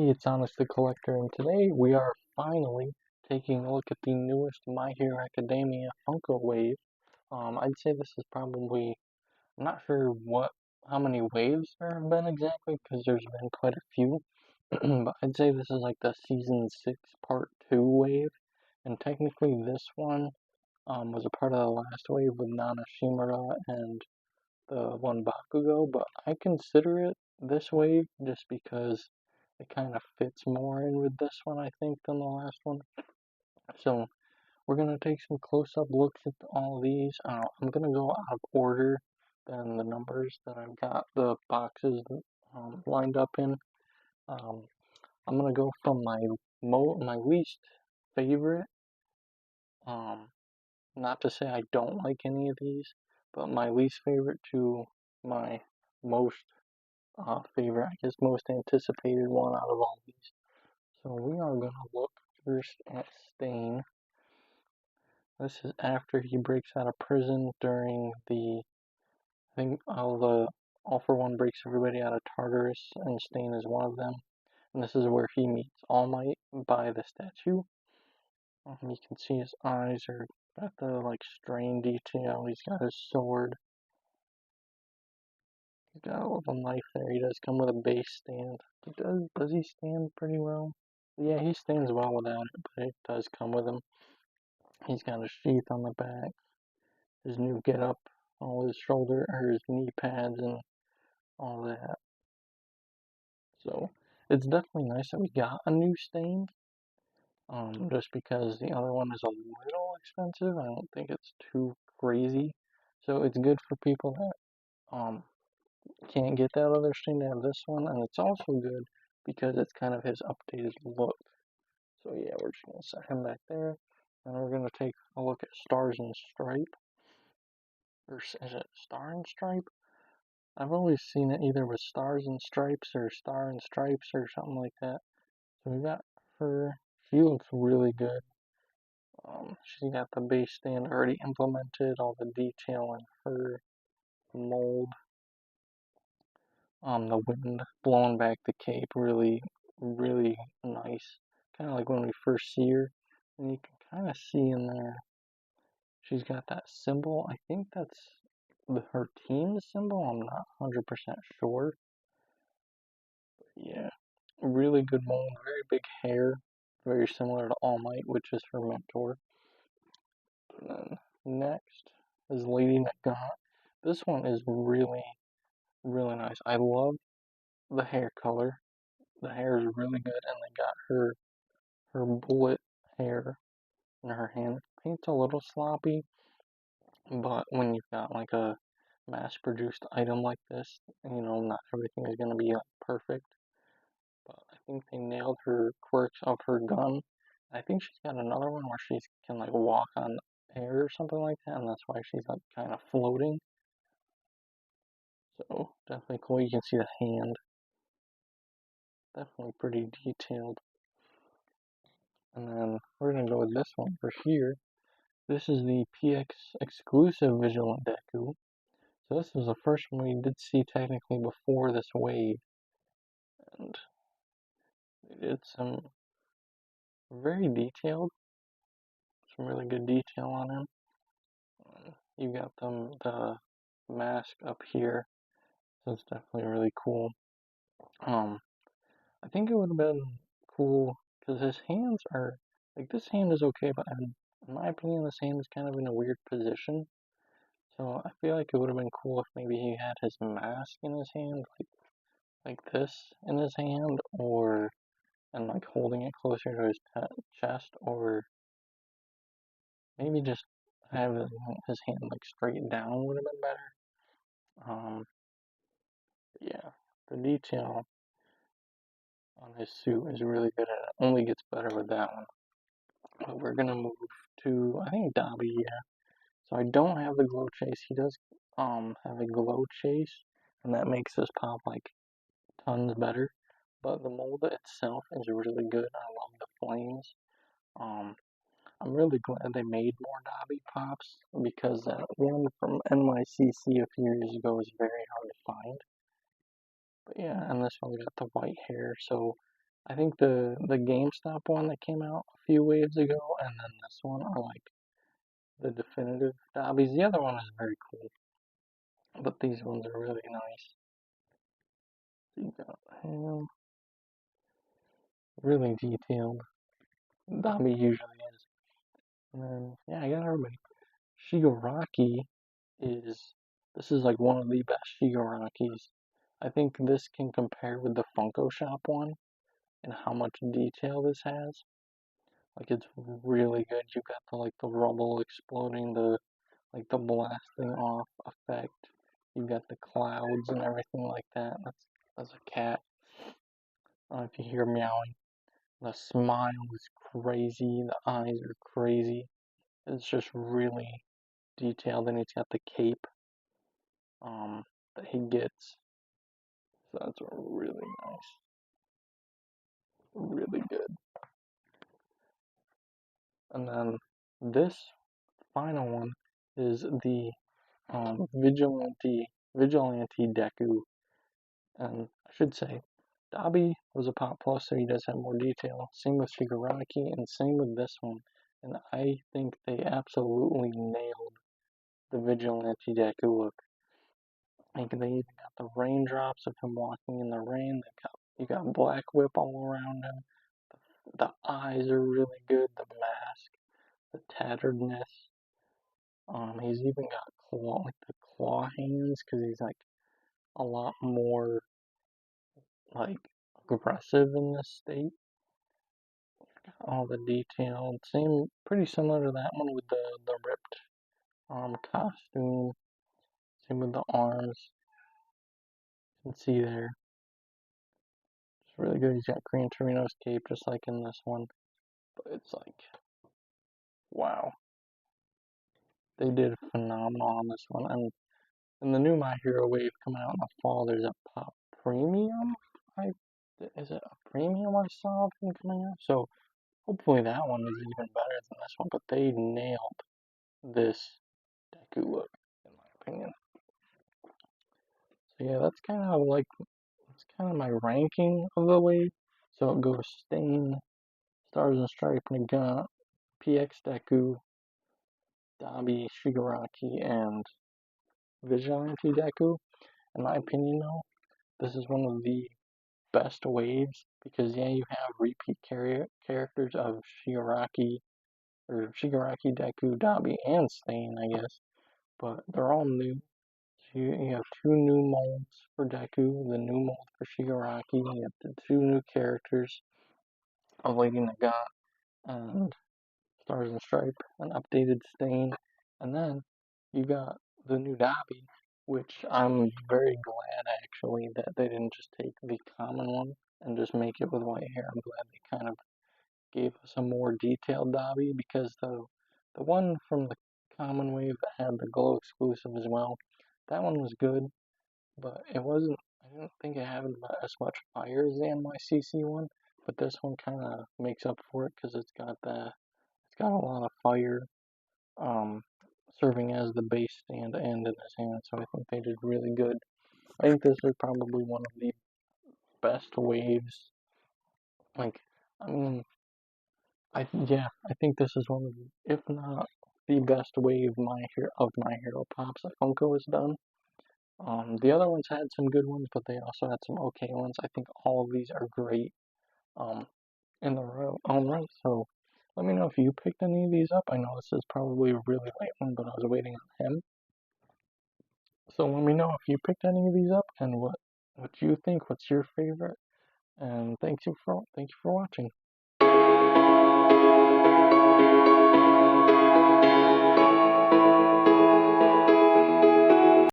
Hey, it's Onyx the Collector, and today we are finally taking a look at the newest My Hero Academia Funko wave. I'd say this is probably, I'm not sure how many waves there have been exactly, because there's been quite a few, but I'd say this is like the Season 6 Part 2 wave, and technically this one was a part of the last wave with Nana Shimura and the one Bakugo, but I consider it this wave just because it kind of fits more in with this one, I think, than the last one. So we're gonna take some close-up looks at all of these. I'm gonna go out of order than the numbers that I've got the boxes lined up in. Um, I'm gonna go from my least favorite. Um, Not to say I don't like any of these, but my least favorite to my most favorite, I guess, most anticipated one out of all these. So we are gonna look first at Stain. This is after he breaks out of prison during I think All for One breaks everybody out of Tartarus, and Stain is one of them. And this is where he meets All Might by the statue. You can see his eyes are got the strain detail. He's got his sword. He's got a little knife there. He does come with a base stand. Does he stand pretty well? Yeah, he stands well without it, but it does come with him. He's got a sheath on the back. His new getup, all his shoulder or his knee pads and all that. So it's definitely nice that we got a new Stain. Just because the other one is a little expensive. I don't think it's too crazy. So it's good for people that can't get that other Stain to have this one, and it's also good because it's kind of his updated look. So yeah, we're just gonna set him back there, and we're gonna take a look at Stars and Stripe. Or is it Star and Stripe? I've always seen it either with Stars and Stripes or Star and Stripes or something like that. So we got her. She looks really good. She's got the base stand already implemented, all the detail in her mold. The wind blowing back the cape, really, really nice. Kind of like when we first see her, and you can kind of see in there. She's got that symbol. I think that's her team symbol. I'm not 100% sure. But yeah, really good mold, very big hair, very similar to All Might, which is her mentor. And then next is Lady Nagant. This one is really, really nice. I love the hair color. The hair is really good, and they got her bullet hair in her hand. Paint's a little sloppy, but when you've got like a mass-produced item like this, not everything is gonna be perfect. But I think they nailed her quirks of her gun. I think she's got another one where she can like walk on air or something like that, and that's why she's like kind of floating. So definitely cool. You can see the hand. Definitely pretty detailed. And then we're gonna go with this one for here. This is the PX exclusive Vigilant Deku. So this was the first one we did see technically before this wave. And they did some very detailed, some really good detail on him. You got the mask up here, so it's definitely really cool. I think it would have been cool because his hands are like this hand is okay, but in my opinion, this hand is kind of in a weird position. So I feel like it would have been cool if maybe he had his mask in his hand, like this in his hand, and like holding it closer to his chest, or maybe just have his hand like straight down would have been better. Yeah, the detail on his suit is really good, and it only gets better with that one. But we're gonna move to I think Dobby, yeah. So I don't have the glow chase. He does have a glow chase, and that makes this pop like tons better. But the mold itself is really good. I love the flames. Um, I'm really glad they made more Dobby pops because that one from NYCC a few years ago was very hard to find. But yeah, and this one got the white hair, so I think the GameStop one that came out a few waves ago, and then this one are like the definitive Dobbies. The other one is very cool, but these ones are really nice. So you got him, really detailed. Dobby usually is. And then, yeah, I got everybody. Shigaraki is, this is like one of the best Shigarakis. I think this can compare with the Funko Shop one and how much detail this has. Like it's really good. You got the like the rubble exploding, the like the blasting off effect. You got the clouds and everything like that. That's a cat. I don't know if you hear meowing. The smile is crazy. The eyes are crazy. It's just really detailed, and he's got the cape that he gets. So that's really nice. Really good. And then this final one is the Vigilante Deku. And I should say, Dobby was a Pop Plus, so he does have more detail. Same with Shigaraki, and same with this one. And I think they absolutely nailed the Vigilante Deku look. Like they even got the raindrops of him walking in the rain. You got Black Whip all around him. The eyes are really good. The mask, the tatteredness. He's even got like the claw hands because he's like a lot more like aggressive in this state. All the detail, same, pretty similar to that one with the ripped costume. Same with the arms. You can see there. It's really good. He's got Gran Torino's cape just like in this one. But it's like, wow. They did phenomenal on this one. And in the new My Hero Wave coming out in the fall, there's a Pop Premium. Is it a premium I saw of him coming out? So hopefully that one is even better than this one. But they nailed this Deku look, in my opinion. So yeah, that's kind of my ranking of the wave. So it goes Stain, Stars and Stripe, Nagant, PX Deku, Dabi, Shigaraki, and Vigilante Deku. In my opinion, though, this is one of the best waves because yeah, you have repeat characters of Shigaraki Deku, Dabi, and Stain, I guess, but they're all new. So you have two new molds for Deku, the new mold for Shigaraki. You have the two new characters of Lady Nagant and Stars and Stripe, an updated Stain, and then you got the new Dabi, which I'm very glad actually that they didn't just take the common one and just make it with white hair. I'm glad they kind of gave us a more detailed Dabi because the one from the common wave that had the glow exclusive as well, that one was good, but it wasn't. I didn't think it had as much fire as the NYCC one, but this one kind of makes up for it because it's got a lot of fire, um, serving as the base stand and in his hand. So I think they did really good. I think this is probably one of the best waves. Like, I mean, I think this is one of, if not the best wave of My Hero Pops that Funko has done. The other ones had some good ones, but they also had some okay ones. I think all of these are great. Um, in their own right. So let me know if you picked any of these up. I know this is probably a really late one, but I was waiting on him. So let me know if you picked any of these up and what you think. What's your favorite? And thank you for watching.